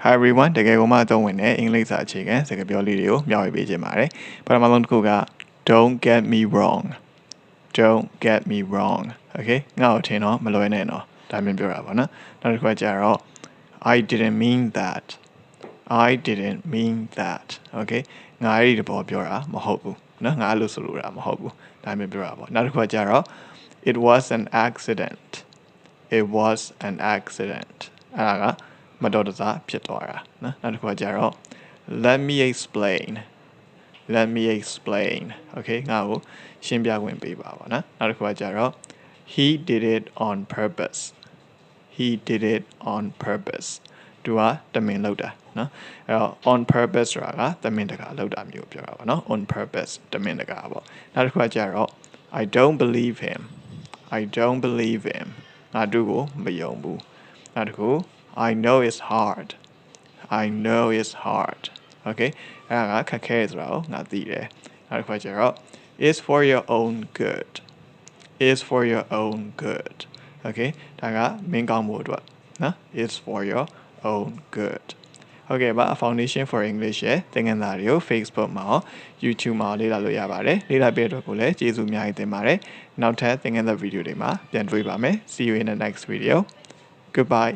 Hi everyone တကယ်ကိုမှအသုံးဝင်တဲ့အင်္ဂလိပ်စာအခြေခံစကားပြောလေးတွေကိုမျှဝေပေးခြင်းပါတယ်ပထမဆုံးတစ်ခုက don't get me wrong don't get me wrong okay ငါ့ကိုထင်တော့မလွဲနဲ့တော့ဒါမျိုးပြောတာပေါ့နော်နောက်တစ်ခုကကြတော့ I didn't mean that I didn't mean that okay ငါအဲ့ဒီတဘောပြောတာမဟုတ်ဘူးနော်ငါအဲ့လိုဆိုလိုတာမဟုတ်ဘူးဒါမျိုးပြောတာပေါ့နောက်တစ်ခုကကြတော့ it was an accident it was an accident အဲ့ဒါကမတော်တဆဖြစ်သွားတာနော်နောက်တစ်ခုကကြတော့ let me explain okay ငါ့ကိုရှင်းပြခွင့်ပေးပါပေါ့နော်နောက်တစ်ခုကကြတော့ he did it on purpose သူကတမင်လုပ်တာနော်အဲ့တော့ on purpose ဆိုတာကတမင်တကာလုပ်တာမျိုးပြောတာပေါ့နော် on purpose တမင်တကာပေါ့နောက်တစ်ခုကကြတော့ I don't believe him ငါတို့ကိုမယုံဘူးနောက်တစ်ခု I know it's hard okay အဲ့ဒါကခက်ခဲဆိုတာကိုငါသိတယ်နောက်တစ်ခါကျတော့ is for your own good okay ဒါကမင်းကောင်းဖို့အတွက်နော် is for your own good okay ပါ Foundation for English ရဲ့သင်ခန်းစာတွေကို Facebook မှာရော YouTube မှာလေ့လာလို့ရပါတယ်လေ့လာပေးတဲ့အတွက်ကိုလည်းကျေးဇူးအများကြီးတင်ပါတယ်နောက်ထပ်သင်ခန်းစာဗီဒီယိုတွေမှာပြန်တွေ့ပါမယ် see you in the next video goodbye